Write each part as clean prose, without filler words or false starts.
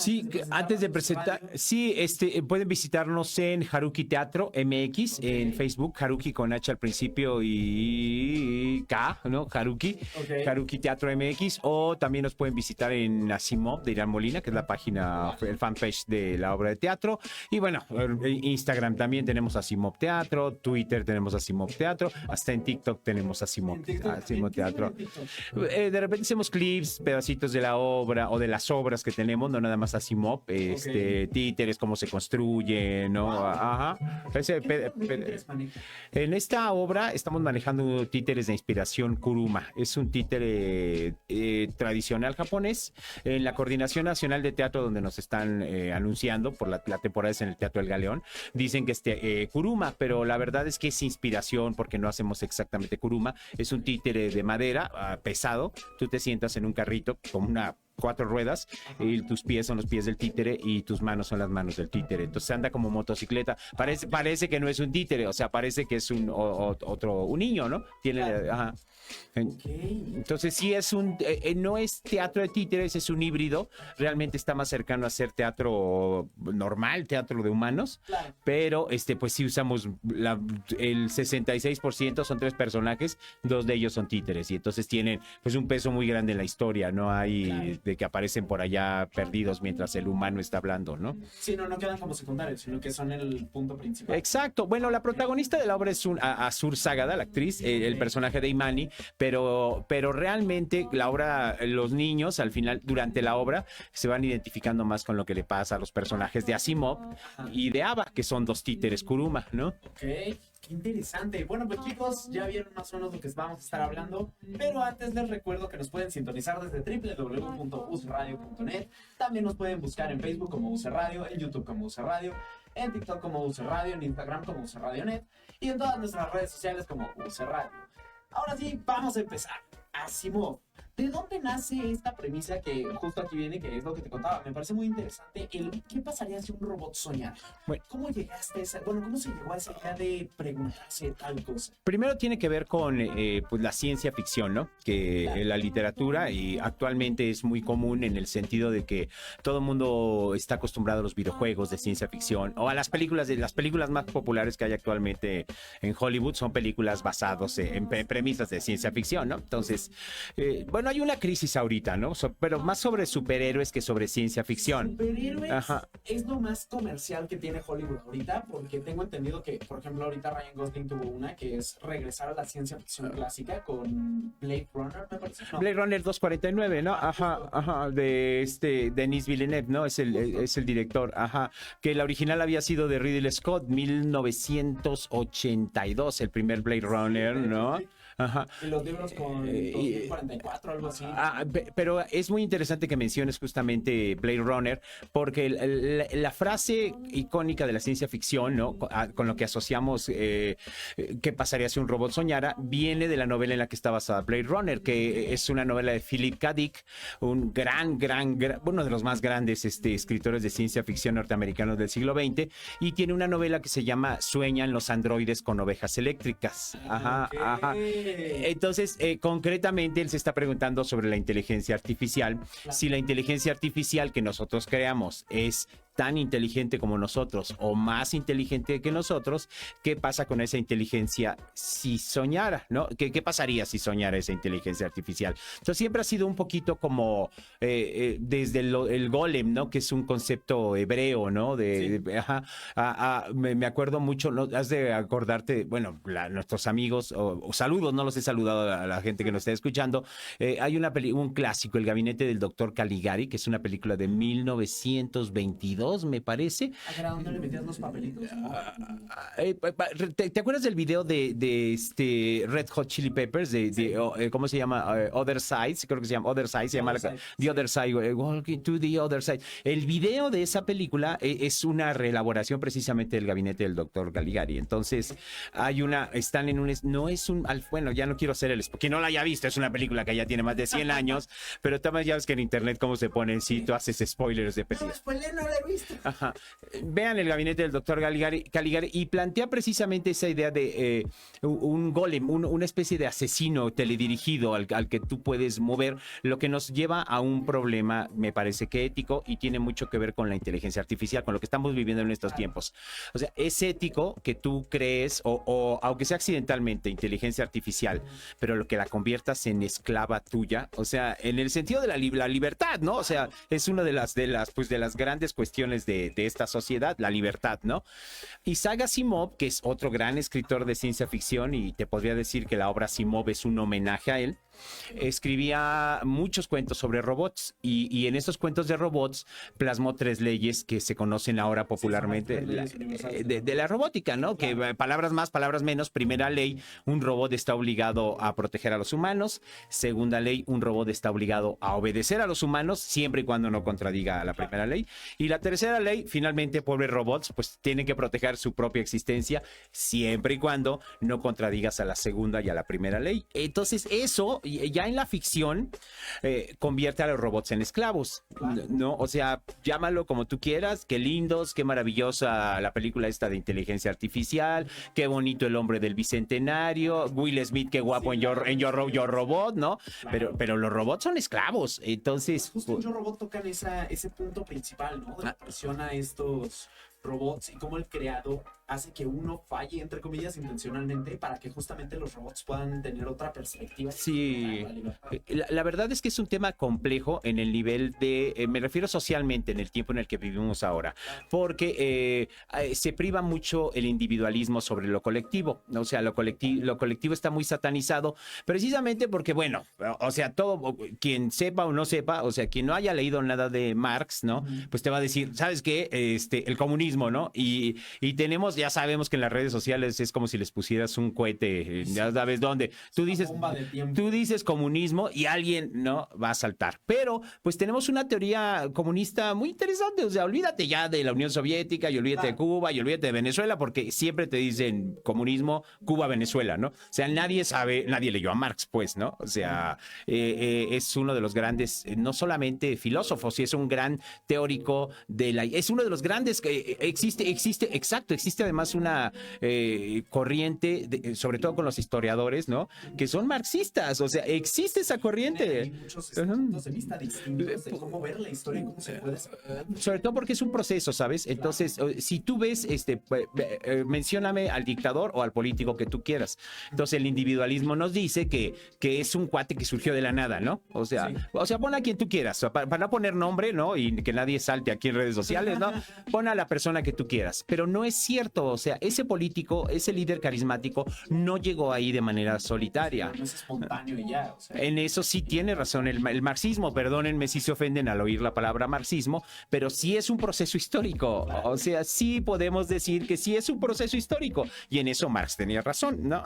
Sí, antes de presentar, sí, pueden visitarnos en Haruki Teatro MX, en Facebook, Haruki con H al principio y K, ¿no? Haruki, Haruki Teatro MX, o también nos pueden visitar en Asimov de Irán Molina, que es la página, el fanpage de la obra de teatro, y bueno, en Instagram también tenemos Asimov Teatro, Twitter tenemos Asimov Teatro, hasta en TikTok tenemos Asimov Teatro. De repente hacemos clips, pedacitos de la obra o de las obras que tenemos, no nada más Asimov, títeres, cómo se construye, ¿no? Wow. Ajá. En esta obra estamos manejando títeres de inspiración Kuruma. Es un títere tradicional japonés. En la Coordinación Nacional de Teatro, donde nos están anunciando por la temporada es en el Teatro El Galeón, dicen que Kuruma, pero la verdad es que es inspiración porque no hacemos exactamente Kuruma. Es un títere de madera pesado. Tú te sientas en un carrito con una 4 ruedas y tus pies son los pies del títere y tus manos son las manos del títere. Entonces anda como motocicleta. Parece que no es un títere, o sea, parece que es un niño, ¿no? Tiene, ajá. Entonces sí es no es teatro de títeres, es un híbrido. Realmente está más cercano a ser teatro normal, teatro de humanos. Claro. Pero pues sí usamos el 66% son 3 personajes, 2 de ellos son títeres y entonces tienen pues un peso muy grande en la historia. No hay de que aparecen por allá perdidos mientras el humano está hablando, ¿no? Sí, no quedan como secundarios, sino que son el punto principal. Exacto. Bueno, la protagonista de la obra es Azur Sagada, la actriz, el personaje de Imani, pero realmente la obra, los niños al final, durante la obra, se van identificando más con lo que le pasa a los personajes de Asimov y de Ava, que son 2 títeres Kuruma, ¿no? Ok, qué interesante. Bueno, pues chicos, ya vieron más o menos lo que vamos a estar hablando, pero antes les recuerdo que nos pueden sintonizar desde www.ucradio.net. También nos pueden buscar en Facebook como UC Radio, en YouTube como UC Radio, en TikTok como UC Radio, en Instagram como UC Radio.net y en todas nuestras redes sociales como UC Radio. Ahora sí, vamos a empezar. Asimov, ¿de dónde nace esta premisa que justo aquí viene, que es lo que te contaba? Me parece muy interesante. ¿Qué pasaría si un robot soñara? Bueno. ¿Cómo llegaste a cómo se llegó a esa idea de preguntarse tal cosa? Primero tiene que ver con pues la ciencia ficción, ¿no? Que la literatura y actualmente es muy común en el sentido de que todo el mundo está acostumbrado a los videojuegos de ciencia ficción o a las películas más populares que hay actualmente en Hollywood son películas basadas en premisas de ciencia ficción, ¿no? Entonces, bueno, hay una crisis ahorita, ¿no? Pero más sobre superhéroes que sobre ciencia ficción. Superhéroes es lo más comercial que tiene Hollywood ahorita, porque tengo entendido que, por ejemplo, ahorita Ryan Gosling tuvo una que es regresar a la ciencia ficción clásica con Blade Runner, me parece. No. Blade Runner 249, ¿no? De Denis Villeneuve, ¿no? Es el director, que la original había sido de Ridley Scott, 1982, el primer Blade Runner, ¿no? Y los libros con 2044, algo así. Pero es muy interesante que menciones justamente Blade Runner, porque la frase icónica de la ciencia ficción, ¿no? Con lo que asociamos qué pasaría si un robot soñara, viene de la novela en la que está basada Blade Runner, que es una novela de Philip K. Dick, un uno de los más grandes escritores de ciencia ficción norteamericanos del siglo XX, y tiene una novela que se llama Sueñan los androides con ovejas eléctricas. Entonces, concretamente, él se está preguntando sobre la inteligencia artificial. Si la inteligencia artificial que nosotros creamos es tan inteligente como nosotros o más inteligente que nosotros, ¿qué pasa con esa inteligencia si soñara, ¿no? ¿Qué pasaría si soñara esa inteligencia artificial? Entonces siempre ha sido un poquito como desde el golem, ¿no? Que es un concepto hebreo, ¿no? Me acuerdo mucho, ¿no? Has de acordarte, bueno, nuestros amigos o saludos, no los he saludado a la gente que nos está escuchando. Hay un clásico, El gabinete del doctor Caligari, que es una película de 1922, me parece. ¿A dónde le metías los papelitos? ¿Te acuerdas del video de Red Hot Chili Peppers? ¿Cómo se llama? Other Side, creo que se llama Other Side, The Other Side, Walking to the Other Side. El video de esa película es una reelaboración precisamente del gabinete del doctor Caligari. Entonces, están en bueno, ya no quiero hacer que no la haya visto, es una película que ya tiene más de 100 años, pero también ya ves que en internet cómo se ponen, si tú haces spoilers de películas. No la he visto. Ajá. Vean el gabinete del doctor Caligari y plantea precisamente esa idea de un golem, una especie de asesino teledirigido al que tú puedes mover, lo que nos lleva a un problema, me parece que ético, y tiene mucho que ver con la inteligencia artificial, con lo que estamos viviendo en estos tiempos. O sea, es ético que tú crees, o aunque sea accidentalmente, inteligencia artificial, pero lo que la conviertas en esclava tuya, o sea, en el sentido de la libertad, ¿no? O sea, es una de las grandes cuestiones de esta sociedad, la libertad, ¿no? Isaac Asimov, que es otro gran escritor de ciencia ficción, y te podría decir que la obra Asimov es un homenaje a él, escribía muchos cuentos sobre robots y en estos cuentos de robots plasmó 3 leyes que se conocen ahora popularmente de la robótica, ¿no? Claro. Que palabras más, palabras menos. Primera ley, un robot está obligado a proteger a los humanos. Segunda ley, un robot está obligado a obedecer a los humanos siempre y cuando no contradiga a la primera ley. Y la tercera ley, finalmente, pobres robots, pues tienen que proteger su propia existencia siempre y cuando no contradigas a la segunda y a la primera ley. Entonces eso ya en la ficción convierte a los robots en esclavos, ¿no? O sea, llámalo como tú quieras, qué lindos, qué maravillosa la película esta de inteligencia artificial, qué bonito El hombre del bicentenario, Will Smith, qué guapo en Yo Robot, ¿no? Claro. Pero los robots son esclavos, entonces... Justo en Yo Robot tocan ese punto principal, ¿no? De la presión a estos robots y cómo el creador hace que uno falle, entre comillas, intencionalmente para que justamente los robots puedan tener otra perspectiva. Sí, la verdad es que es un tema complejo en el nivel de, me refiero socialmente en el tiempo en el que vivimos ahora, porque se priva mucho el individualismo sobre lo colectivo, o sea, lo colectivo está muy satanizado, precisamente porque, bueno, o sea, todo, quien sepa o no sepa, o sea, quien no haya leído nada de Marx, ¿no? Pues te va a decir, ¿sabes qué? El comunismo, ¿no? Y tenemos, ya sabemos que en las redes sociales es como si les pusieras un cohete, ya sabes dónde. Tú dices comunismo y alguien no va a saltar. Pero pues tenemos una teoría comunista muy interesante. O sea, olvídate ya de la Unión Soviética y olvídate de Cuba y olvídate de Venezuela, porque siempre te dicen comunismo, Cuba, Venezuela, ¿no? O sea, nadie sabe, nadie leyó a Marx, pues, ¿no? O sea, es uno de los grandes, no solamente filósofos, es un gran teórico es uno de los grandes que existe además una corriente, sobre todo con los historiadores, ¿no? Que son marxistas, o sea, existe esa corriente. Hay muchos puntos de vista distintos de cómo ver la historia y cómo se puede saber. Sobre todo porque es un proceso, ¿sabes? Entonces, si tú ves, mencióname al dictador o al político que tú quieras. Entonces, el individualismo nos dice que es un cuate que surgió de la nada, ¿no? O sea, pon a quien tú quieras, para no poner nombre, ¿no? Y que nadie salte aquí en redes sociales, ¿no? Pon a la persona que tú quieras, pero no es cierto, o sea, ese político, ese líder carismático no llegó ahí de manera solitaria. No es espontáneo y ya, o sea. En eso sí tiene razón el marxismo, perdónenme si se ofenden al oír la palabra marxismo, pero sí es un proceso histórico, o sea, sí podemos decir que sí es un proceso histórico, y en eso Marx tenía razón, ¿no?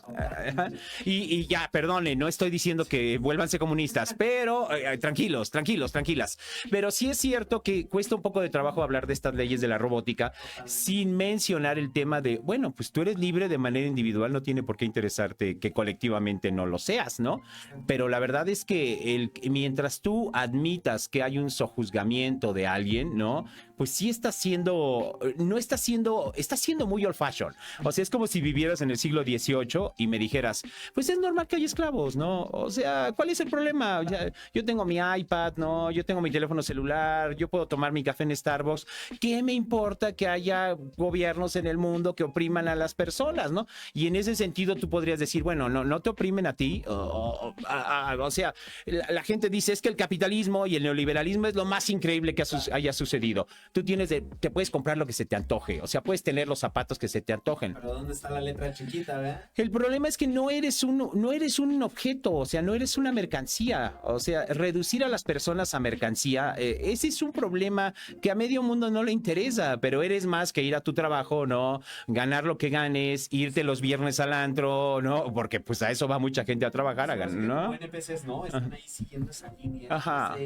Y ya, perdone, no estoy diciendo que vuélvanse comunistas, pero tranquilas, pero sí es cierto que cuesta un poco de trabajo hablar de estas leyes de la robótica sin mencionar el tema de, bueno, pues tú eres libre de manera individual, no tiene por qué interesarte que colectivamente no lo seas, ¿no? Pero la verdad es que mientras tú admitas que hay un sojuzgamiento de alguien, ¿no? Pues sí está siendo muy old fashion. O sea, es como si vivieras en el siglo XVIII y me dijeras, pues es normal que haya esclavos, ¿no? O sea, ¿cuál es el problema? Ya, yo tengo mi iPad, ¿no? Yo tengo mi teléfono celular, yo puedo tomar mi café en Starbucks. ¿Qué me importa que haya gobiernos en el mundo que opriman a las personas, ¿no? Y en ese sentido tú podrías decir, bueno, no te oprimen a ti. O sea, la gente dice, es que el capitalismo y el neoliberalismo es lo más increíble que haya sucedido. Tú te puedes comprar lo que se te antoje, o sea, puedes tener los zapatos que se te antojen. Pero ¿dónde está la letra chiquita, verdad? El problema es que no eres un objeto, o sea, no eres una mercancía. O sea, reducir a las personas a mercancía, ese es un problema que a medio mundo no le interesa, pero eres más que ir a tu trabajo, ¿no? Ganar lo que ganes, irte los viernes al antro, ¿no? Porque pues a eso va mucha gente a trabajar, ¿no? NPCs no, están ahí siguiendo esa línea. Ajá.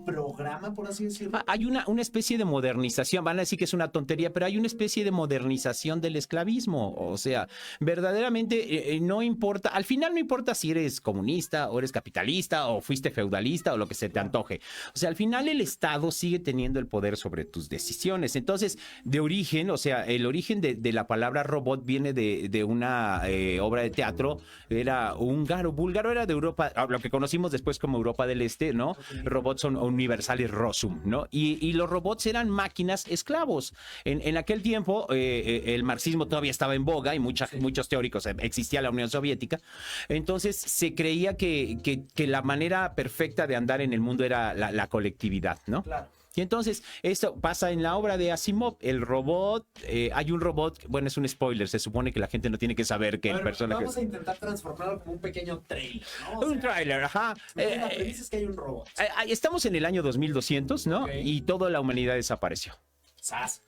programa, por así decirlo. Hay una especie de modernización, van a decir que es una tontería, pero hay una especie de modernización del esclavismo. O sea, verdaderamente no importa, al final no importa si eres comunista o eres capitalista o fuiste feudalista o lo que se te antoje. O sea, al final el Estado sigue teniendo el poder sobre tus decisiones. Entonces, de origen, o sea, el origen de la palabra robot viene de una obra de teatro, era húngaro, búlgaro, era de Europa, lo que conocimos después como Europa del Este, ¿no? Robots son universales Rosum, ¿no? Y los robots eran máquinas esclavos. En aquel tiempo, el marxismo todavía estaba en boga y muchos teóricos, existía la Unión Soviética. Entonces, se creía que la manera perfecta de andar en el mundo era la colectividad, ¿no? Claro. Y entonces, esto pasa en la obra de Asimov. El robot, hay un robot, bueno, es un spoiler, se supone que la gente no tiene que saber que el personaje... Vamos a intentar transformarlo como un pequeño trailer, ¿no? Un tráiler, ajá. La premisa es que hay un robot. Estamos en el año 2200, ¿no? Ok. Y toda la humanidad desapareció. ¡Sas!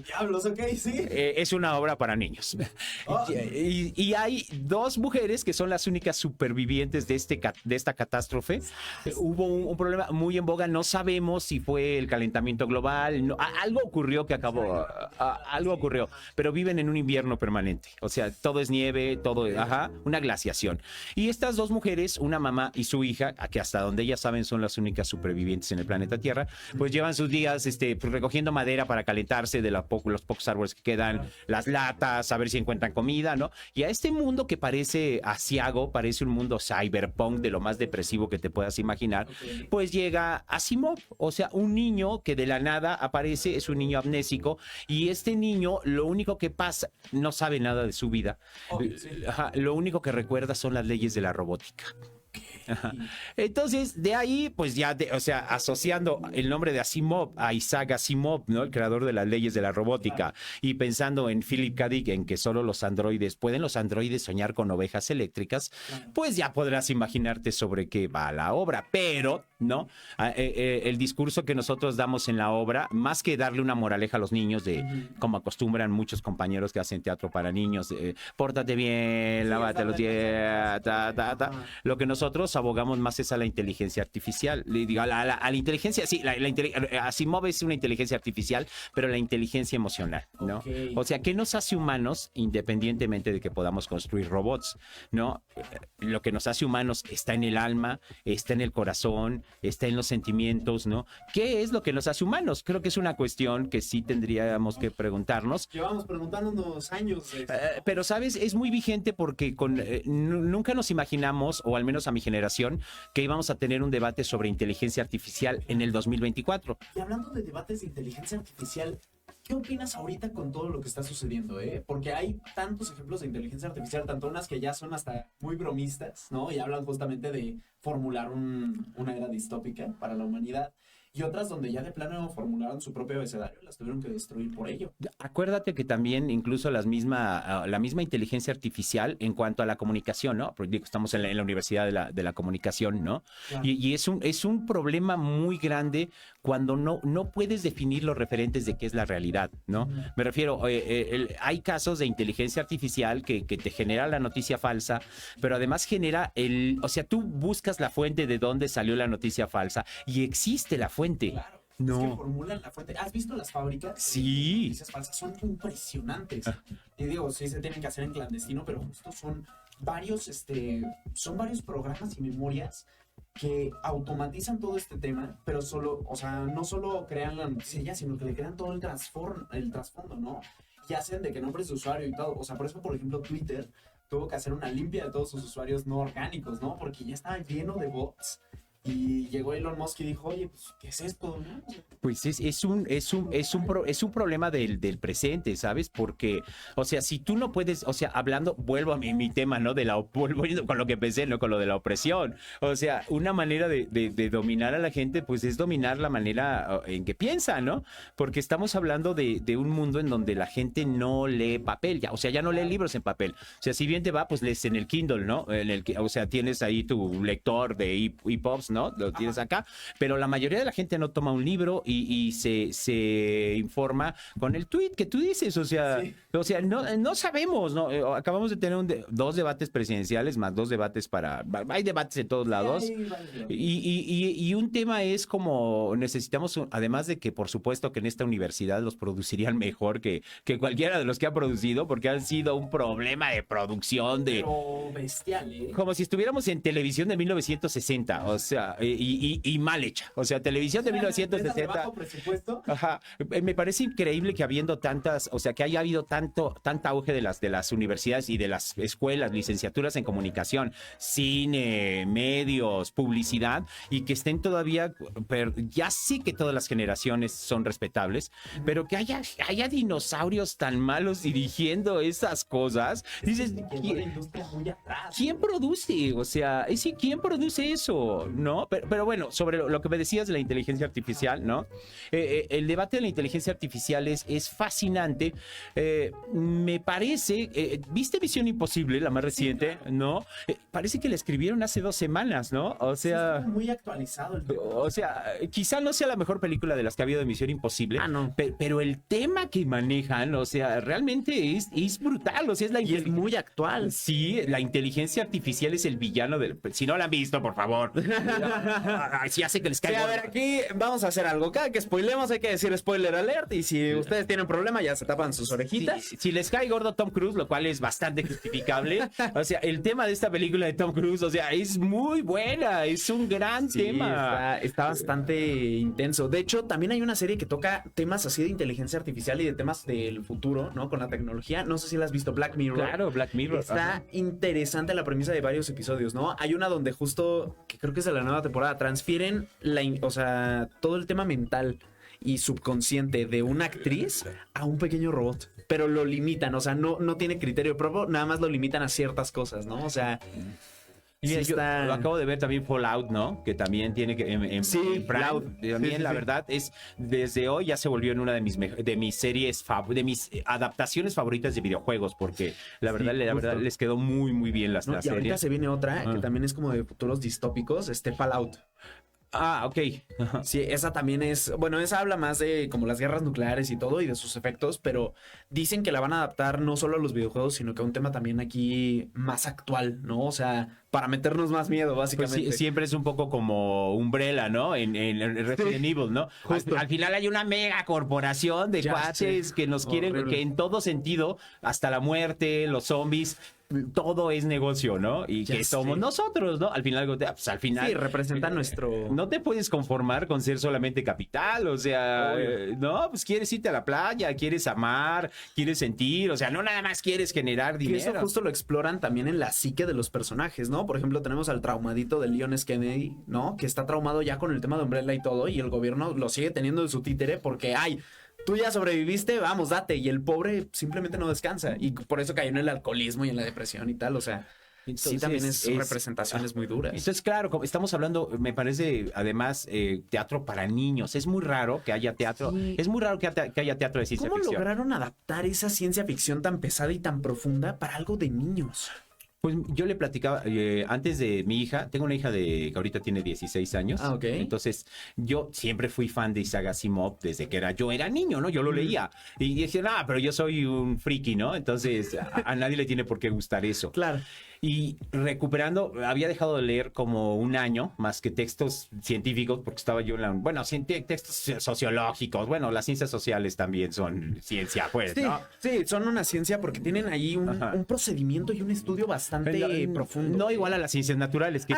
Diablos, ok, sí. Es una obra para niños. Oh. Y hay dos mujeres que son las únicas supervivientes de esta catástrofe. Hubo un problema muy en boga. No sabemos si fue el calentamiento global. Algo ocurrió que acabó. Algo ocurrió. Pero viven en un invierno permanente. O sea, todo es nieve, todo es una glaciación. Y estas dos mujeres, una mamá y su hija, que hasta donde ellas saben son las únicas supervivientes en el planeta Tierra, pues llevan sus días recogiendo madera para calentarse de los pocos árboles que quedan, las latas, a ver si encuentran comida, ¿no? Y a este mundo que parece asiago, parece un mundo cyberpunk de lo más depresivo que te puedas imaginar, pues llega Asimov, o sea, un niño que de la nada aparece, es un niño amnésico, y este niño lo único que pasa, no sabe nada de su vida. Lo único que recuerda son las leyes de la robótica. Ajá. Entonces, de ahí, pues ya, o sea, asociando el nombre de Asimov a Isaac Asimov, ¿no? El creador de las leyes de la robótica, y pensando en Philip K. Dick, en que solo pueden los androides soñar con ovejas eléctricas, pues ya podrás imaginarte sobre qué va la obra. Pero, ¿no? El discurso que nosotros damos en la obra, más que darle una moraleja a los niños de como acostumbran muchos compañeros que hacen teatro para niños, pórtate bien, lávate los dientes, lo que nosotros abogamos más es a la inteligencia artificial. Digo, a la inteligencia, sí, Asimov es una inteligencia artificial, pero la inteligencia emocional, ¿no? Okay. O sea, ¿qué nos hace humanos independientemente de que podamos construir robots, ¿no? Lo que nos hace humanos está en el alma, está en el corazón, está en los sentimientos, ¿no? ¿Qué es lo que nos hace humanos? Creo que es una cuestión que sí tendríamos que preguntarnos. Llevamos preguntándonos años. Pero, ¿sabes? Es muy vigente porque nunca nos imaginamos, o al menos a mi generación, que íbamos a tener un debate sobre inteligencia artificial en el 2024. Y hablando de debates de inteligencia artificial, ¿qué opinas ahorita con todo lo que está sucediendo, Porque hay tantos ejemplos de inteligencia artificial, tanto unas que ya son hasta muy bromistas, ¿no? Y hablan justamente de formular una era distópica para la humanidad. Y otras donde ya de plano formularon su propio abecedario, las tuvieron que destruir por ello. Acuérdate que también incluso la misma inteligencia artificial en cuanto a la comunicación, ¿no? Porque estamos en la Universidad de la Comunicación, ¿no? Claro. Y es un problema muy grande cuando no puedes definir los referentes de qué es la realidad, ¿no? Me refiero, hay casos de inteligencia artificial que te genera la noticia falsa, pero además genera o sea, tú buscas la fuente de dónde salió la noticia falsa y existe la fuente. Claro. No. Es que formulan la fuente. ¿Has visto las fábricas? Sí. Noticias falsas son impresionantes. Y digo, sí se tienen que hacer en clandestino, pero justo son varios programas y memorias que automatizan todo este tema, pero no solo crean la noticia, sino que le crean todo el trasfondo, ¿no? Y hacen de que nombres de usuario y todo. O sea, por eso, por ejemplo, Twitter tuvo que hacer una limpia de todos sus usuarios no orgánicos, ¿no? Porque ya estaba lleno de bots. Y llegó Elon Musk y dijo, oye, pues, ¿qué es esto? ¿No? Pues es un problema del presente, ¿sabes? Porque, o sea, si tú no puedes, o sea, vuelvo a mi tema, ¿no? Vuelvo con lo que pensé, ¿no? Con lo de la opresión. O sea, una manera de dominar a la gente, pues es dominar la manera en que piensa, ¿no? Porque estamos hablando de un mundo en donde la gente no lee papel, ya, o sea, ya no lee libros en papel. O sea, si bien te va, pues lees en el Kindle, ¿no? O sea, tienes ahí tu lector de EPUBs blogs, ¿no? Lo tienes acá, pero la mayoría de la gente no toma un libro y se informa con el tweet que tú dices, o sea, no sabemos, ¿no? Acabamos de tener dos debates presidenciales más dos debates hay debates de todos lados y un tema es como necesitamos, además de que por supuesto que en esta universidad los producirían mejor que cualquiera de los que ha producido, porque han sido un problema de producción pero bestial, ¿eh? como si estuviéramos en televisión de 1960, o sea, y mal hecha. O sea, televisión de 1960. ¿Bajo presupuesto? Ajá. Me parece increíble que habiendo tantas, o sea, que haya habido tanta auge de las universidades y de las escuelas, licenciaturas en comunicación, cine, medios, publicidad, y que estén todavía, ya sí que todas las generaciones son respetables, pero que haya dinosaurios tan malos dirigiendo esas cosas. Dices, ¿quién produce? O sea, ¿quién produce eso? ¿No? Pero bueno, sobre lo que me decías de la inteligencia artificial, ¿no? El debate de la inteligencia artificial es fascinante. Me parece, ¿viste Misión Imposible, la más reciente? ¿No? Parece que la escribieron hace 2 semanas, ¿no? O sea... Sí, muy actualizado el tema. O sea, quizá no sea la mejor película de las que ha habido de Misión Imposible, no. pero el tema que manejan, o sea, realmente es brutal. O sea, y es muy actual. Sí, la inteligencia artificial es el villano del... Si no la han visto, por favor. Si hace que les caiga. Sí, a ver, aquí vamos a hacer algo. Cada que spoilemos hay que decir spoiler alert. Y si ustedes tienen problema, ya se tapan sus orejitas. Si les cae gordo Tom Cruise, lo cual es bastante justificable. O sea, el tema de esta película de Tom Cruise, o sea, es muy buena. Es un gran tema. Está bastante intenso. De hecho, también hay una serie que toca temas así de inteligencia artificial y de temas del futuro, ¿no? Con la tecnología. No sé si la has visto, Black Mirror. Claro, Black Mirror. Está interesante la premisa de varios episodios, ¿no? Hay una donde justo, que creo que es de la nueva temporada, transfieren o sea, todo el tema mental y subconsciente de una actriz a un pequeño robot. Pero lo limitan, o sea, no tiene criterio propio, nada más lo limitan a ciertas cosas, ¿no? O sea... Sí, yo lo acabo de ver también Fallout, ¿no? Que también tiene que en Fallout. También la verdad es desde hoy ya se volvió en una de mis series de mis adaptaciones favoritas de videojuegos, porque la verdad les quedó muy muy bien las y series. Ahorita se viene otra que también es como de futuros distópicos, Fallout. Ah, ok. Sí, esa también es, bueno, esa habla más de como las guerras nucleares y todo y de sus efectos, pero dicen que la van a adaptar no solo a los videojuegos, sino que a un tema también aquí más actual, ¿no? O sea, para meternos más miedo, básicamente. Pues sí, siempre es un poco como Umbrella, ¿no? En Resident Evil, ¿no? Al final hay una mega corporación de cuates que nos quieren, que en todo sentido, hasta la muerte, los zombies, todo es negocio, ¿no? Y que somos nosotros, ¿no? Al final, sí, representa nuestro... No te puedes conformar con ser solamente capital, o sea, no, pues quieres irte a la playa, quieres amar, quieres sentir, o sea, no nada más quieres generar dinero. Y eso justo lo exploran también en la psique de los personajes, ¿no? Por ejemplo, tenemos al traumadito de Leon S. Kennedy, ¿no? Que está traumado ya con el tema de Umbrella y todo, y el gobierno lo sigue teniendo de su títere porque, tú ya sobreviviste, vamos, date. Y el pobre simplemente no descansa. Y por eso cayó en el alcoholismo y en la depresión y tal. O sea, entonces, sí, también es representaciones muy duras. Entonces, claro, estamos hablando, me parece, además, teatro para niños. Es muy raro que haya teatro. Sí. Es muy raro que haya teatro de ciencia ficción. ¿Cómo lograron adaptar esa ciencia ficción tan pesada y tan profunda para algo de niños? Pues yo le platicaba, antes de mi hija, tengo una hija que ahorita tiene 16 años. Ah, ok. Entonces, yo siempre fui fan de Isaac Asimov desde que yo era niño, ¿no? Yo lo leía. Y decía, pero yo soy un friki, ¿no? Entonces, a nadie le tiene por qué gustar eso. Claro. Y recuperando, había dejado de leer como un año, más que textos científicos, porque estaba yo en textos sociológicos. Bueno, las ciencias sociales también son ciencia, pues, sí, ¿no? Sí, son una ciencia porque tienen ahí un procedimiento y un estudio bastante profundo. No igual a las ciencias naturales, que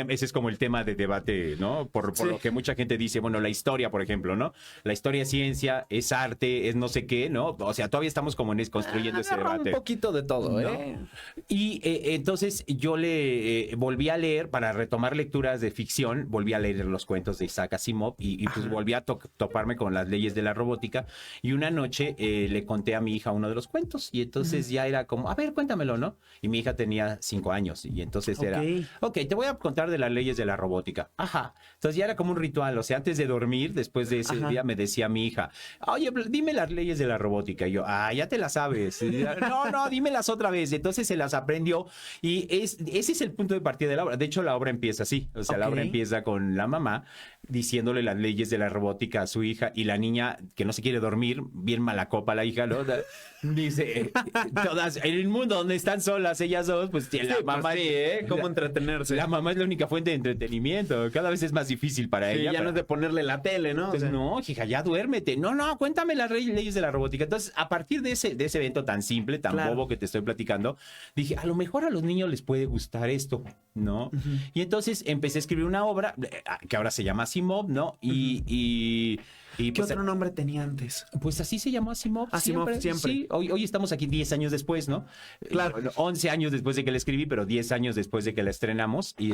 ese es como el tema de debate, ¿no? Por lo que mucha gente dice, bueno, la historia, por ejemplo, ¿no? La historia es ciencia, es arte, es no sé qué, ¿no? O sea, todavía estamos como construyendo ese debate. Un poquito de todo, ¿eh? ¿No? Y entonces yo le volví a leer, para retomar lecturas de ficción, volví a leer los cuentos de Isaac Asimov y pues volví a toparme con las leyes de la robótica. Y una noche le conté a mi hija uno de los cuentos y entonces ya era como, a ver, cuéntamelo, ¿no? Y mi hija tenía 5 años y entonces era, te voy a contar de las leyes de la robótica. Ajá. Entonces ya era como un ritual, o sea, antes de dormir, después de ese día, me decía mi hija, oye, dime las leyes de la robótica. Y yo, ya te las sabes. No, dímelas otra vez. Entonces se las aprendió Y ese es el punto de partida de la obra. De hecho, la obra empieza así. O sea, la obra empieza con la mamá diciéndole las leyes de la robótica a su hija y la niña que no se quiere dormir, bien mala copa la hija, ¿no? Dice, todas, en el mundo donde están solas ellas dos, pues la mamá... ¿Cómo entretenerse? La mamá es la única fuente de entretenimiento. Cada vez es más difícil para ella. Ya no es de ponerle la tele, ¿no? Entonces, no, hija, ya duérmete. No, cuéntame las leyes de la robótica. Entonces, a partir de ese evento tan simple, tan bobo que te estoy platicando, dije, a lo mejor a los niños les puede gustar esto, ¿no? Y entonces empecé a escribir una obra que ahora se llama Asimov, ¿no? Y ¿Qué pues, otro nombre tenía antes? Pues así se llamó Asimov. Siempre. Sí, hoy estamos aquí 10 años después, ¿no? Claro. 11 años después de que la escribí, pero 10 años después de que la estrenamos. Y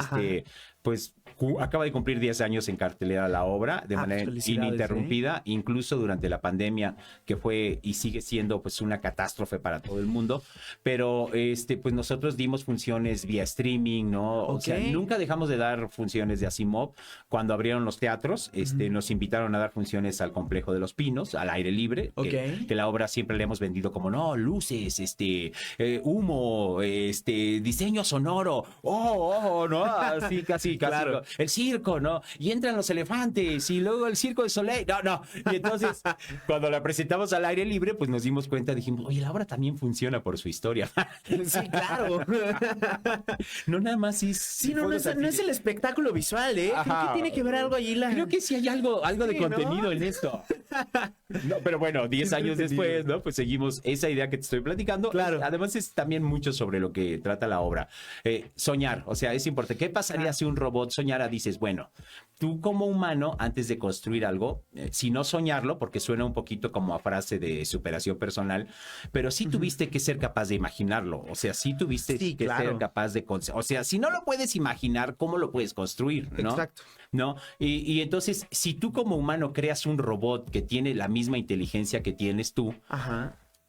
pues acaba de cumplir 10 años en cartelera la obra de manera ininterrumpida, incluso durante la pandemia, que fue y sigue siendo pues una catástrofe para todo el mundo. Pero pues nosotros dimos funciones vía streaming, ¿no? O sea, nunca dejamos de dar funciones de Asimov. Cuando abrieron los teatros, nos invitaron a dar funciones al Complejo de los Pinos, al aire libre, que la obra siempre le hemos vendido como, no, luces, humo, diseño sonoro, ¿no? Así, casi, claro. El circo, ¿no? Y entran los elefantes, y luego el circo de Soleil, no. Y entonces, cuando la presentamos al aire libre, pues nos dimos cuenta, dijimos, oye, la obra también funciona por su historia. Sí, claro. No nada más es... Sí, no es el espectáculo visual, ¿eh? Creo que tiene que ver algo allí. Creo que sí hay algo de contenido en esto. No, pero bueno, 10 años después, ¿no? Pues seguimos esa idea que te estoy platicando. Claro. Además es también mucho sobre lo que trata la obra. Soñar, o sea, es importante. ¿Qué pasaría si un robot soñara? Dices, bueno, tú como humano, antes de construir algo, si no soñarlo, porque suena un poquito como a frase de superación personal, pero sí tuviste que ser capaz de imaginarlo. O sea, sí tuviste que ser capaz de... O sea, si no lo puedes imaginar, ¿cómo lo puedes construir? ¿No? Exacto. ¿No? Y entonces, si tú como humano creas un robot que tiene la misma inteligencia que tienes tú,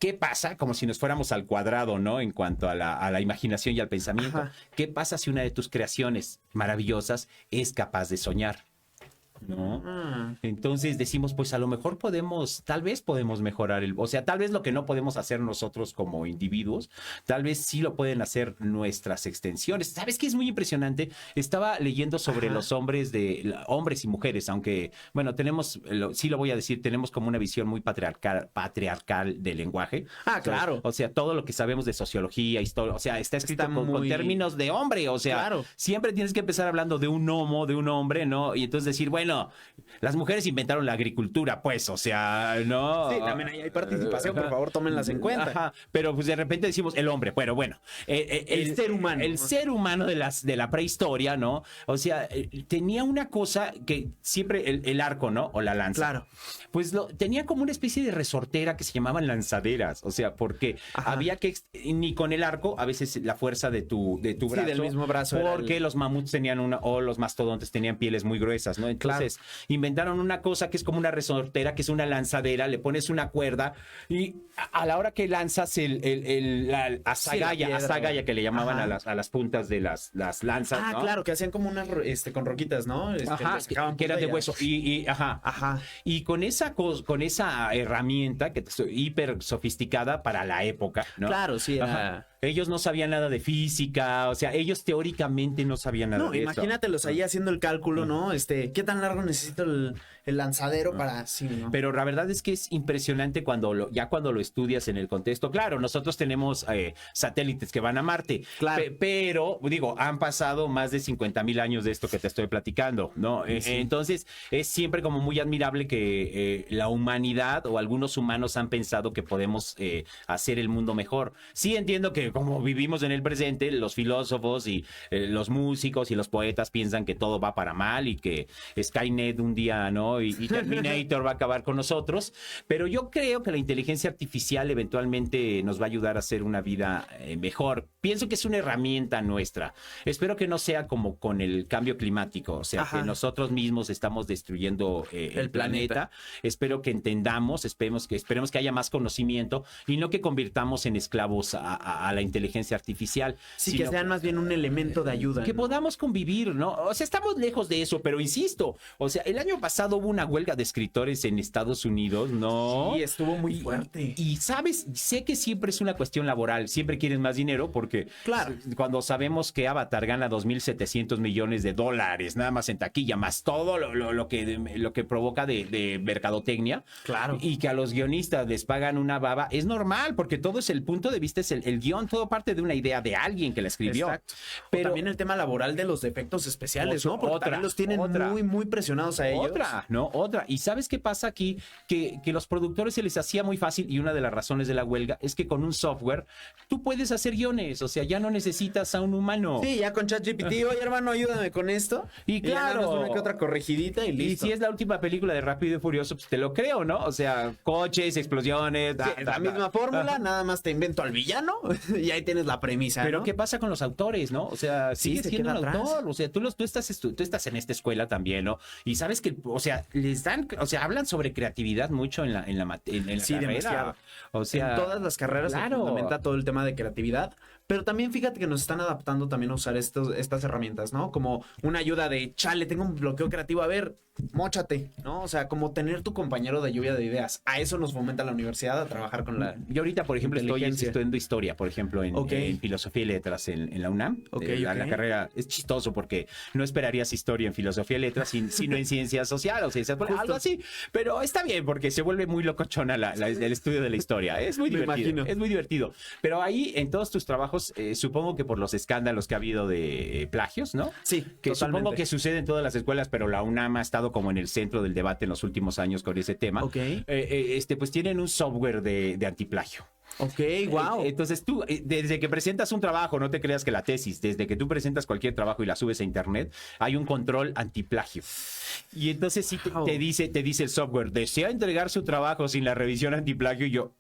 ¿qué pasa? Como si nos fuéramos al cuadrado, ¿no? En cuanto a la imaginación y al pensamiento. ¿Qué pasa si una de tus creaciones maravillosas es capaz de soñar? ¿No? Entonces decimos, pues a lo mejor tal vez podemos mejorar o sea, tal vez lo que no podemos hacer nosotros como individuos, tal vez sí lo pueden hacer nuestras extensiones. ¿Sabes qué es muy impresionante? Estaba leyendo sobre los hombres y mujeres, aunque, bueno, sí lo voy a decir, tenemos como una visión muy patriarcal del lenguaje. Claro. O sea, todo lo que sabemos de sociología, historia, o sea, está escrito con términos de hombre, o sea, siempre tienes que empezar hablando de un homo, de un hombre, ¿no? Y entonces decir, bueno, las mujeres inventaron la agricultura, pues, o sea, ¿no? Sí, también hay participación, por favor, tómenlas en cuenta. Pero pues de repente decimos el hombre, bueno, el ser humano. El ser humano de la prehistoria, ¿no? O sea, tenía una cosa que siempre el arco, ¿no? O la lanza. Claro. Pues tenía como una especie de resortera que se llamaban lanzaderas, o sea, porque había que, ni con el arco, a veces la fuerza de tu brazo. Sí, del mismo brazo. Porque los mamuts tenían o los mastodontes tenían pieles muy gruesas, ¿no? Entonces, inventaron una cosa que es como una resortera, que es una lanzadera, le pones una cuerda y a la hora que lanzas la azagaya que le llamaban a las puntas de las lanzas, ¿no? Claro, que hacían como unas con roquitas, ¿no? Que eran de hueso. Y con esa herramienta que hiper sofisticada para la época, ¿no? Claro, sí. Ellos no sabían nada de física, o sea, ellos teóricamente no sabían nada de eso. Imagínatelos ahí haciendo el cálculo, ¿no? ¿Qué tan largo necesito el lanzadero para sí, ¿no? Pero la verdad es que es impresionante cuando lo estudias en el contexto. Claro, nosotros tenemos satélites que van a Marte, pero digo, han pasado más de 50,000 años de esto que te estoy platicando, ¿no? Entonces, es siempre como muy admirable que la humanidad o algunos humanos han pensado que podemos hacer el mundo mejor. Sí entiendo que como vivimos en el presente, los filósofos y los músicos y los poetas piensan que todo va para mal y que Skynet un día, ¿no? Y Terminator va a acabar con nosotros, pero yo creo que la inteligencia artificial eventualmente nos va a ayudar a hacer una vida mejor. Pienso que es una herramienta nuestra. Espero que no sea como con el cambio climático, o sea, que nosotros mismos estamos destruyendo el planeta. Espero que entendamos, esperemos que haya más conocimiento y no que convirtamos en esclavos a la inteligencia artificial. Sí, sino que sean más bien un elemento de ayuda. que ¿no? podamos convivir, ¿no? O sea, estamos lejos de eso, pero insisto, o sea, el año pasado hubo una huelga de escritores en Estados Unidos, ¿no? Sí, estuvo muy fuerte. Y sabes, sé que siempre es una cuestión laboral, siempre quieren más dinero porque Claro. cuando sabemos que Avatar gana 2.700 millones de dólares, nada más en taquilla, más todo lo que provoca de mercadotecnia, Claro. y que a los guionistas les pagan una baba, es normal, porque todo es el punto de vista, es el guión, todo parte de una idea de alguien que la escribió. Exacto. Pero Pero también el tema laboral de los efectos especiales, ¿no? Porque también los tienen muy presionados a ellos. Otra. ¿Y sabes qué pasa aquí? Que los productores se les hacía muy fácil, y una de las razones de la huelga es que con un software tú puedes hacer guiones, o sea, ya no necesitas a un humano. Sí, ya con ChatGPT, oye hermano, ayúdame con esto. Y ya nada claro. más una que otra corregidita y Y listo. si es la última película de Rápido y Furioso, pues te lo creo, ¿no? O sea, coches, explosiones. Sí, es la misma fórmula, nada más te invento al villano y ahí tienes la premisa. Pero ¿no? ¿qué pasa con los autores, no? O sea, Sí, sigue se siendo queda un atrás. autor. O sea, tú estás en esta escuela también, ¿no? Y sabes que, o sea, les dan, o sea, hablan sobre creatividad mucho en la Sí, carrera. demasiado. O sea, en todas las carreras se claro. fundamenta todo el tema de creatividad, pero también fíjate que nos están adaptando también a usar estas herramientas, ¿no? Como una ayuda de, chale, tengo un bloqueo creativo, a ver, móchate, ¿no? O sea, como tener tu compañero de lluvia de ideas. A eso nos fomenta la universidad, a trabajar con la... Yo ahorita, por ejemplo, estoy inteligencia. estudiando historia, por ejemplo, Ok. en filosofía y letras en la UNAM. Ok, La ok. carrera es chistoso porque no esperarías historia en filosofía y letras, sino en ciencias sociales, o sea, algo así. Pero está bien porque se vuelve muy locochona el estudio de la historia. Es muy Me divertido. imagino. Es muy divertido. Pero ahí, en todos tus trabajos, supongo que por los escándalos que ha habido de plagios, ¿no? Sí, Que totalmente. supongo que sucede en todas las escuelas, pero la UNAM ha estado como en el centro del debate en los últimos años con ese tema. Ok. Pues tienen un software de antiplagio. Ok, wow. Entonces tú, desde que presentas un trabajo, no te creas que la tesis, desde que tú presentas cualquier trabajo y la subes a internet, hay un control antiplagio. Y entonces sí Wow. te dice el software, ¿desea entregar su trabajo sin la revisión antiplagio? Y yo,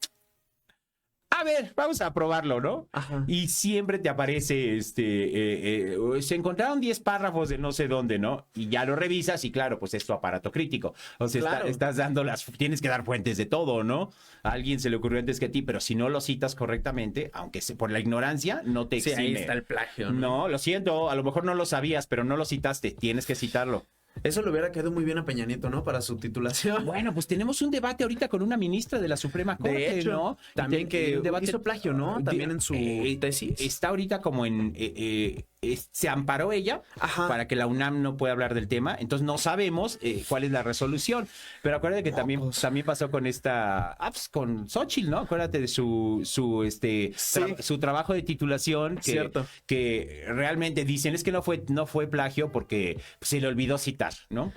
a ver, vamos a probarlo, ¿no? Ajá. Y siempre te aparece, se encontraron 10 párrafos de no sé dónde, ¿no? Y ya lo revisas y claro, pues es tu aparato crítico. O sea, Claro. estás dando tienes que dar fuentes de todo, ¿no? A alguien se le ocurrió antes que a ti, pero si no lo citas correctamente, aunque por la ignorancia, no te Sí, exime. ahí está el plagio, ¿no? No, lo siento, a lo mejor no lo sabías, pero no lo citaste, tienes que citarlo. Eso le hubiera quedado muy bien a Peña Nieto, ¿no? Para su titulación. Bueno, pues tenemos un debate ahorita con una ministra de la Suprema Corte, De hecho, ¿no? también que un debate hizo plagio, ¿no? También en su tesis. Está ahorita como se amparó ella Ajá. para que la UNAM no pueda hablar del tema, entonces no sabemos cuál es la resolución, pero acuérdate que también pasó con pues, con Xóchitl, ¿no? Acuérdate de su trabajo de titulación Cierto. que realmente dicen es que no fue plagio porque se le olvidó citar, ¿no?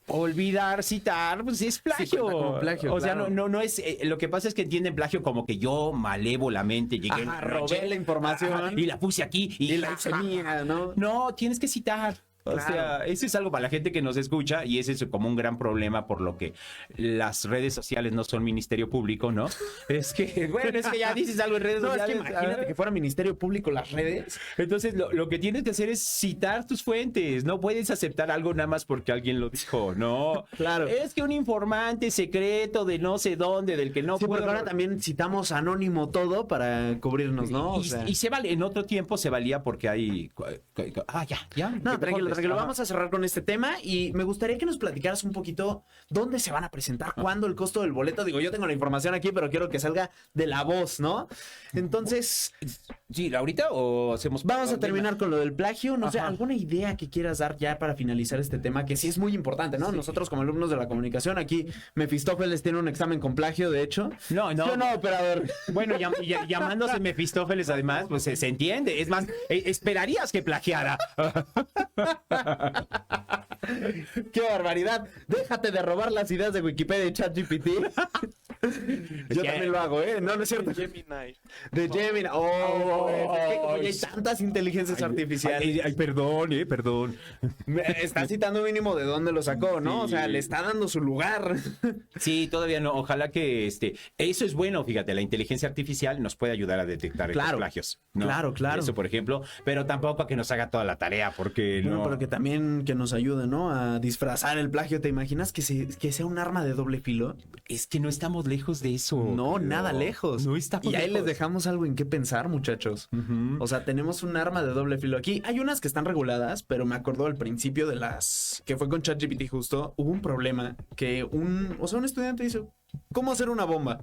Olvidar citar, pues es plagio. cuenta como plagio, o sea, claro. no es. Lo que pasa es que entienden plagio como que yo malévolamente llegué Ajá, en la noche, robé la información. y la puse aquí Y la hice mía, ¿no? No, tienes que citar. O Claro. sea, eso es algo para la gente que nos escucha y ese es como un gran problema por lo que las redes sociales no son ministerio público, ¿no? Es que, bueno, es que ya dices algo en redes No, es que sociales. imagínate que fuera Ministerio Público las redes. Entonces, lo que tienes que hacer es citar tus fuentes. No puedes aceptar algo nada más porque alguien lo dijo, ¿no? Claro. Es que un informante secreto de no sé dónde, del que no Sí, puedo... porque ahora también citamos anónimo todo para cubrirnos, ¿no? O Y, sea, y se vale, en otro tiempo se valía porque hay... ya. no, tranquilo. Ajá. Vamos a cerrar con este tema y me gustaría que nos platicaras un poquito dónde se van a presentar, cuándo, el costo del boleto. Digo, yo tengo la información aquí, pero quiero que salga de la voz, ¿no? Entonces, Sí, ¿ahorita o hacemos...? vamos a terminar con lo del plagio. No sé, Ajá. ¿alguna idea que quieras dar ya para finalizar este tema? Que sí es muy importante, ¿no? Nosotros como alumnos de la comunicación, aquí Mefistófeles tiene un examen con plagio, de hecho. No. Yo no, operador. Bueno, llamándose Mefistófeles, además, pues se entiende. Es más, esperarías que plagiara. ¡Qué barbaridad! Déjate de robar las ideas de Wikipedia y ChatGPT. Yo que- también lo hago, ¿eh? No, no es cierto. Gemini. De Gemini. ¡Oh! Es que como ya hay Ay, tantas inteligencias artificiales. Ay, perdón. Está citando mínimo de dónde lo sacó, ¿no? O sea, Sí. le está dando su lugar. Sí, todavía no. Ojalá que eso es bueno, fíjate, la inteligencia artificial nos puede ayudar a detectar estos Claro. plagios. ¿no? Claro, claro. Eso, por ejemplo, pero tampoco a que nos haga toda la tarea, porque No, no. pero que también que nos ayude, ¿no? A disfrazar el plagio. ¿Te imaginas que sea un arma de doble filo? Es que no estamos lejos de eso. No, pero nada lejos. No estamos Y ahí lejos. les dejamos algo en qué pensar, muchachos. Ujú. O sea, tenemos un arma de doble filo aquí. Hay unas que están reguladas, pero me acuerdo al principio de las que fue con ChatGPT justo, hubo un problema que un estudiante dice, ¿cómo hacer una bomba?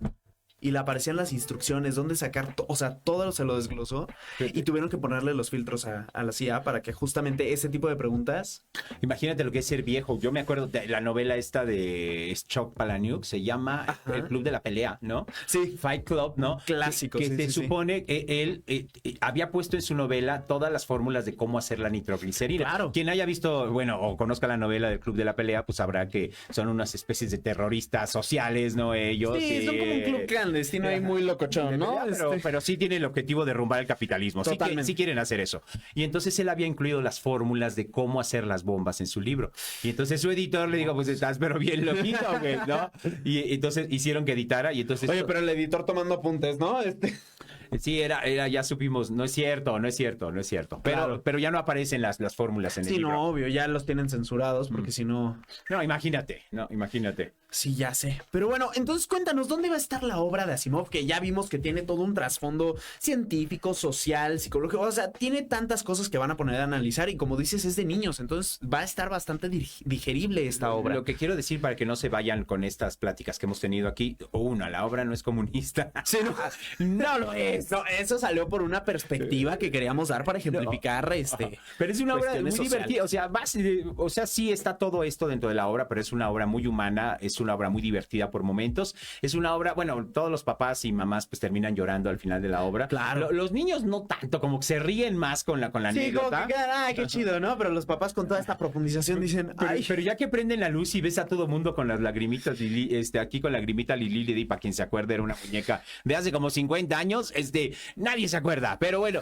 Y le aparecían las instrucciones, dónde sacar, o sea, todo se lo desglosó y tuvieron que ponerle los filtros a la CIA para que justamente ese tipo de preguntas. Imagínate lo que es ser viejo. Yo me acuerdo de la novela esta de Chuck Palahniuk, se llama Ajá. El Club de la Pelea, ¿no? Sí. Fight Club, ¿no? Clásico, Que sí, se sí, sí. supone que él había puesto en su novela todas las fórmulas de cómo hacer la nitroglicerina. Claro. Quien haya visto, bueno, o conozca la novela del Club de la Pelea, pues sabrá que son unas especies de terroristas sociales, ¿no? Ellos. Sí, son como un club clandestino ahí muy locochón, ¿no? Pero sí tiene el objetivo de derrumbar el capitalismo. Totalmente. Sí quieren hacer eso. Y entonces él había incluido las fórmulas de cómo hacer las bombas en su libro. Y entonces su editor le dijo, pues estás pero bien loquito, güey, ¿no? Y entonces hicieron que editara y entonces... Oye, pero el editor tomando apuntes, ¿no? Sí, ya supimos, no es cierto. Claro. Pero ya no aparecen las fórmulas en el Sí, libro. no, obvio, ya los tienen censurados porque si no... No, imagínate. Sí, ya sé. Pero bueno, entonces cuéntanos, ¿dónde va a estar la obra de Asimov? Que ya vimos que tiene todo un trasfondo científico, social, psicológico. O sea, tiene tantas cosas que van a poner a analizar y como dices, es de niños. Entonces va a estar bastante digerible esta obra. Lo que quiero decir para que no se vayan con estas pláticas que hemos tenido aquí, la obra no es comunista. Sí, no, No lo es. no, eso salió por una perspectiva que queríamos dar para ejemplificar Pero es una obra muy cuestiones divertida, o sea, sí está todo esto dentro de la obra, pero es una obra muy humana, es una obra muy divertida por momentos, es una obra, bueno, todos los papás y mamás pues terminan llorando al final de la obra. Claro. Los niños no tanto, como que se ríen más con la Sí, como anécdota. que, ay, qué chido, ¿no? Pero los papás con toda esta profundización dicen, ay, Pero ya que prenden la luz y ves a todo mundo con las lagrimitas, aquí con lagrimita Lili, para quien se acuerde, era una muñeca de hace como 50 años, nadie se acuerda, pero bueno,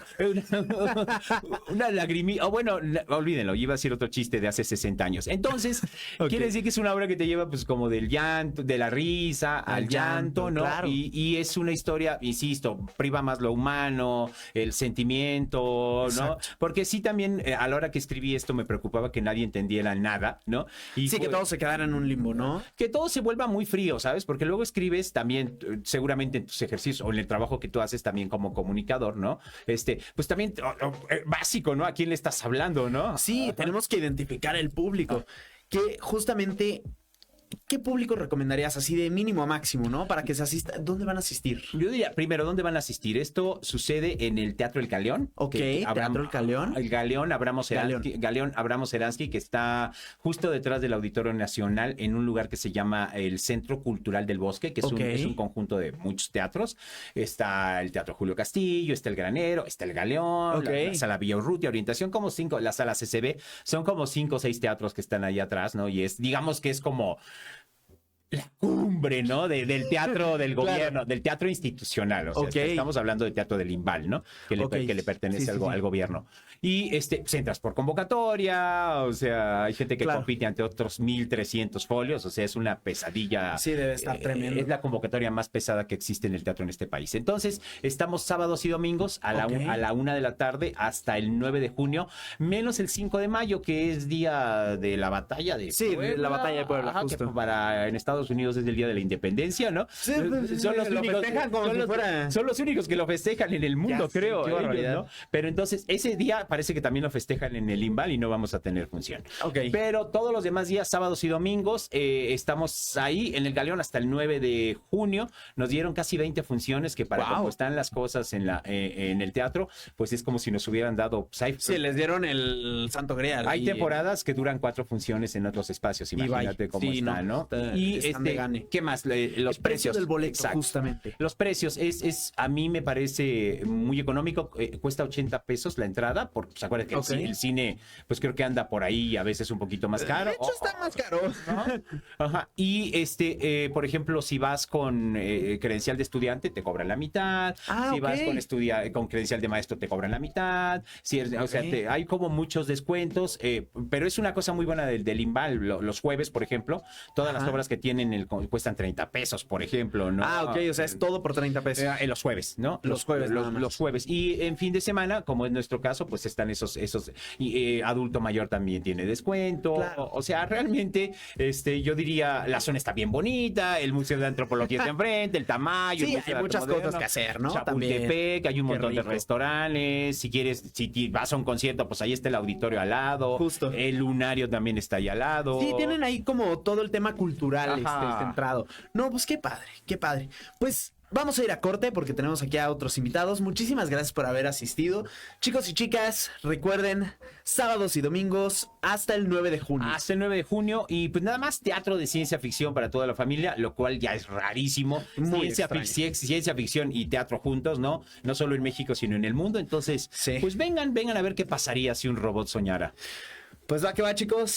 una lagrimita, olvídenlo, iba a decir otro chiste de hace 60 años. Entonces, Ok. quiere decir que es una obra que te lleva pues como del llanto, de la risa al llanto, ¿no? claro. Y es una historia, insisto, priva más lo humano, el sentimiento, ¿no? Exacto. Porque sí también a la hora que escribí esto me preocupaba que nadie entendiera nada, ¿no? Y sí, que todo se quedara en un limbo, ¿no? que todo se vuelva muy frío, ¿sabes? Porque luego escribes también, seguramente en tus ejercicios o en el trabajo que tú haces también como comunicador, ¿no? Pues también básico, ¿no? ¿A quién le estás hablando, no? Sí, tenemos que identificar el público. Que justamente, ¿qué público recomendarías así de mínimo a máximo, ¿no? Para que se asista. ¿Dónde van a asistir? Yo diría, primero, ¿dónde van a asistir? Esto sucede en el Teatro El Galeón. Ok, que Teatro El Galeón. El Galeón Abramo Seransky, que está justo detrás del Auditorio Nacional, en un lugar que se llama el Centro Cultural del Bosque, que es, Ok. es un conjunto de muchos teatros. Está el Teatro Julio Castillo, está el Granero, está el Galeón, Ok. la Sala Villa Urrutia, Orientación, como 5, la Sala CCB, son como 5 o 6 teatros que están ahí atrás, ¿no? Y digamos que es como la cumbre, ¿no? Del teatro del Claro. gobierno, del teatro institucional. O sea, Ok. estamos hablando del teatro del IMBAL, ¿no? Que le, Ok. que le pertenece Sí, sí, sí. al gobierno. Y pues entras por convocatoria, o sea, hay gente que Claro. compite ante otros 1,300 folios, o sea, es una pesadilla. Sí, debe estar tremendo. Es la convocatoria más pesada que existe en el teatro en este país. Entonces, estamos sábados y domingos a la, Ok. a la 1 de la tarde hasta el 9 de junio, menos el 5 de mayo, que es día de la batalla de Sí, de la batalla de Puebla, Ajá, que justo. en Estados Unidos es el día de la independencia, ¿no? Sí, pues, son los lo únicos, festejan como son si los- fuera- son los únicos que lo festejan en el mundo, Ya sé, creo. qué ellos, barbaridad. ¿no? Pero entonces, ese día parece que también lo festejan en el IMBAL y no vamos a tener función. Ok. Pero todos los demás días, sábados y domingos, estamos ahí en el Galeón hasta el 9 de junio. Nos dieron casi 20 funciones, que para Wow. cómo están las cosas en el teatro, pues es como si nos hubieran dado... Pues, Sí, les dieron el Santo Grial. hay y- temporadas que duran 4 funciones en otros espacios, Y bye. imagínate cómo Sí, está, ¿no? y están de gane. ¿Qué más? Los El precio precios del boleto, Exacto. justamente. Los precios a mí me parece muy económico, cuesta 80 pesos la entrada, porque se acuerdan que Ok. el cine, pues creo que anda por ahí a veces un poquito más caro. De hecho, está más caro. Ajá. Y por ejemplo, si vas con credencial de estudiante, te cobran la mitad. Ah, Si vas ok. con credencial de maestro, te cobran la mitad. O sea, Ok. hay como muchos descuentos, pero es una cosa muy buena del IMBAL. Los jueves, por ejemplo, todas las Ajá. obras que tiene cuestan 30 pesos, por ejemplo, ¿no? Ah, ok, o sea, es todo por 30 pesos. En los jueves, ¿no? Los jueves, nada más. Los jueves. Y en fin de semana, como es nuestro caso, pues están esos adulto mayor también tiene descuento. Claro. O sea, realmente, yo diría, la zona está bien bonita, el Museo de Antropología está enfrente, el Tamayo. Sí, el Museo hay de Arte muchas Moderno, cosas que hacer, ¿no? Chapultepec, hay un Qué montón de rico. restaurantes. Si quieres, si vas a un concierto, pues ahí está el auditorio al lado. Justo. El Lunario también está ahí al lado. Sí, tienen ahí como todo el tema cultural Ajá. centrado. No, pues qué padre, qué padre. Pues vamos a ir a corte porque tenemos aquí a otros invitados. Muchísimas gracias por haber asistido. Chicos y chicas, recuerden, sábados y domingos hasta el 9 de junio. Hasta el 9 de junio y pues nada más teatro de ciencia ficción para toda la familia, lo cual ya es rarísimo. Muy Ciencia ficción y teatro juntos, ¿no? No solo en México, sino en el mundo. Entonces, Sí. pues vengan a ver qué pasaría si un robot soñara. Pues va que va, chicos.